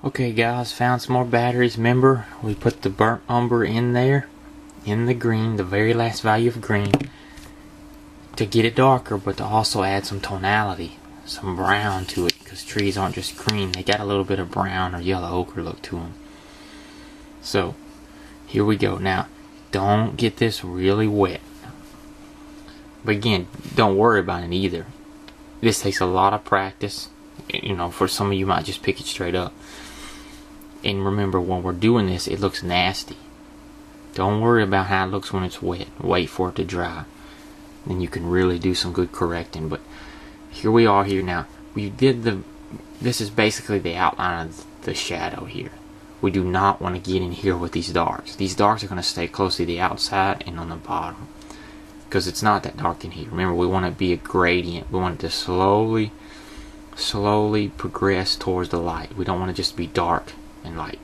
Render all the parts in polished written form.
Okay guys, found some more batteries. Remember, we put the burnt umber in there, in the green, the very last value of green, to get it darker, but to also add some tonality, some brown to it, because trees aren't just green, they got a little bit of brown or yellow ochre look to them. So, here we go. Now, don't get this really wet. But again, don't worry about it either. This takes a lot of practice. You know, for some of you might just pick it straight up. And remember, when we're doing this, it looks nasty. Don't worry about how it looks when it's wet. Wait for it to dry. Then you can really do some good correcting. But here we are here now. This is basically the outline of the shadow here. We do not want to get in here with these darks. These darks are going to stay close to the outside and on the bottom, because it's not that dark in here. Remember, we want it to be a gradient. We want it to slowly progress towards the light. We don't want it just to be dark and light.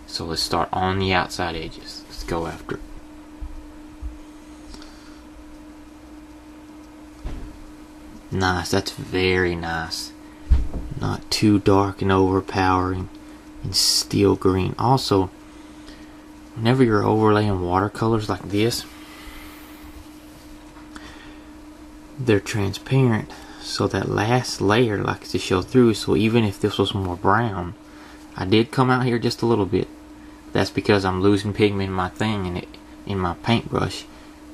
So let's start on the outside edges. Let's go after it. Nice, that's very nice. Not too dark and overpowering, and still green. Also, whenever you're overlaying watercolors like this, they're transparent, so that last layer likes to show through. So even if this was more brown, I did come out here just a little bit. That's because I'm losing pigment in my thing and in my paintbrush,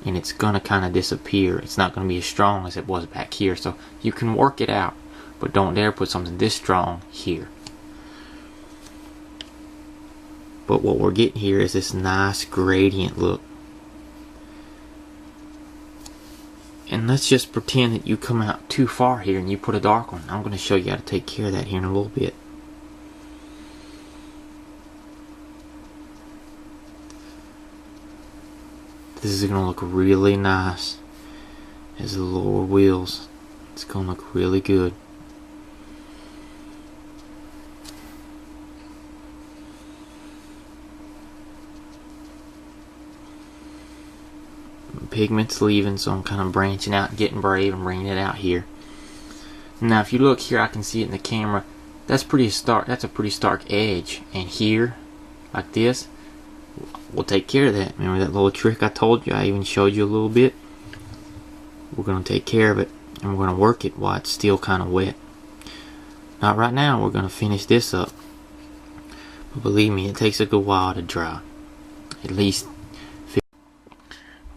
and it's gonna kind of disappear. It's not gonna be as strong as it was back here. So you can work it out, but don't dare put something this strong here. But what we're getting here is this nice gradient look. And let's just pretend that you come out too far here and you put a dark one. I'm going to show you how to take care of that here in a little bit. This is going to look really nice as the lower wheels. It's going to look really good. Pigment's leaving, so I'm kind of branching out and getting brave and bringing it out here. Now if you look here, I can see it in the camera. That's pretty stark. That's a pretty stark edge. And here, like this, we'll take care of that. Remember that little trick I told you? I even showed you a little bit. We're going to take care of it, and we're going to work it while it's still kind of wet. Not right now. We're going to finish this up. But believe me, it takes a good while to dry. At least.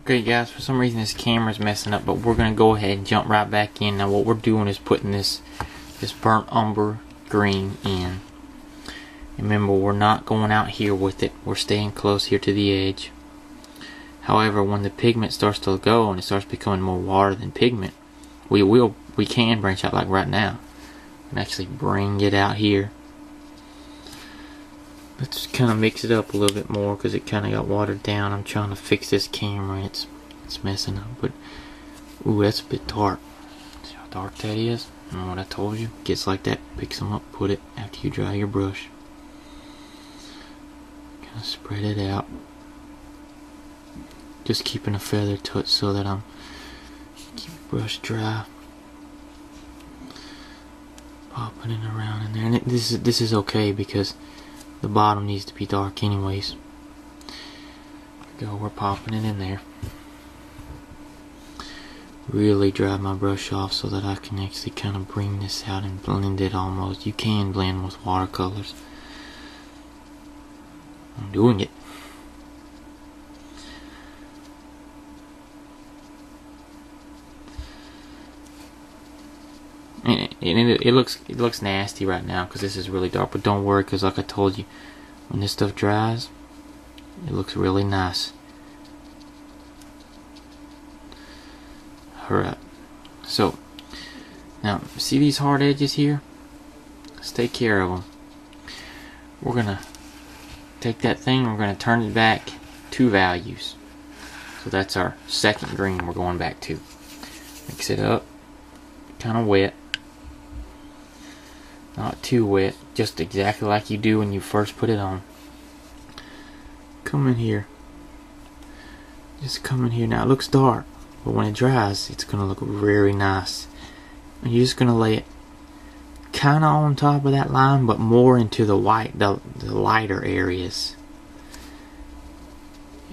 Okay guys, for some reason this camera's messing up, but we're going to go ahead and jump right back in. Now what we're doing is putting this burnt umber green in. Remember, we're not going out here with it. We're staying close here to the edge. However, when the pigment starts to go and it starts becoming more water than pigment, we can branch out like right now and actually bring it out here. Let's kind of mix it up a little bit more because it kind of got watered down. I'm trying to fix this camera and it's messing up. But ooh, that's a bit dark. See how dark that is? Remember what I told you? Gets like that, picks them up, put it after you dry your brush. Kind of spread it out. Just keeping a feather touch so that I'm keep the brush dry. Popping it around in there, and this is okay because the bottom needs to be dark anyways. There we go, we're popping it in there. Really dry my brush off so that I can actually kind of bring this out and blend it almost. You can blend with watercolors. I'm doing it. And it looks nasty right now because this is really dark, but don't worry, because like I told you, when this stuff dries, it looks really nice. Alright, so now see these hard edges here? Let's take care of them. We're gonna take that thing, we're gonna turn it back 2 values. So that's our second green we're going back to. Mix it up, kind of wet. Not too wet, just exactly like you do when you first put it on. Come in here. Just come in here. Now it looks dark, but when it dries, it's going to look very nice. And you're just going to lay it kind of on top of that line, but more into the white, the lighter areas.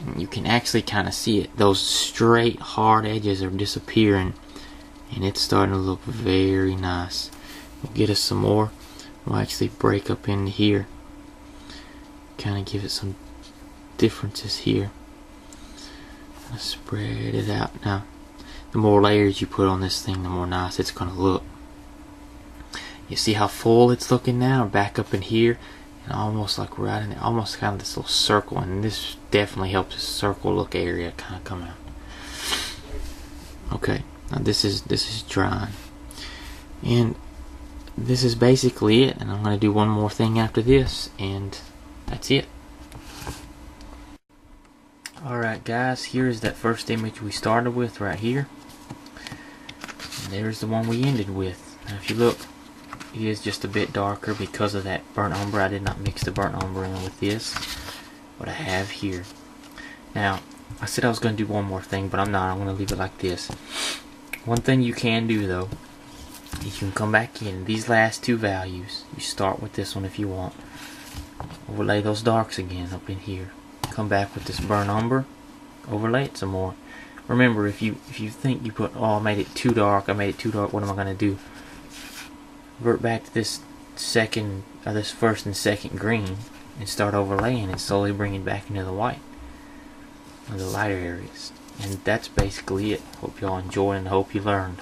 And you can actually kind of see it. Those straight, hard edges are disappearing, and it's starting to look very nice. We'll get us some more. We'll actually break up into here. Kind of give it some differences here. Let's spread it out now. The more layers you put on this thing, the more nice it's going to look. You see how full it's looking now? Back up in here, and almost like right in there, almost kind of this little circle, and this definitely helps this circle look area kind of come out. Okay, now this is drying, and this is basically it. And I'm going to do one more thing after this, and that's it. Alright guys, here's that first image we started with right here. And there's the one we ended with. Now if you look, it is just a bit darker because of that burnt umber. I did not mix the burnt umber in with this, what I have here. Now, I said I was going to do one more thing, but I'm not. I'm going to leave it like this. One thing you can do though, is you can come back in these last two values. You start with this one if you want. Overlay those darks again up in here. Come back with this burnt umber. Overlay it some more. Remember, if you think you put, oh, I made it too dark, what am I going to do? Revert back to this first and second green and start overlaying and slowly bring it back into the white, or the lighter areas. And that's basically it. Hope y'all enjoyed and hope you learned.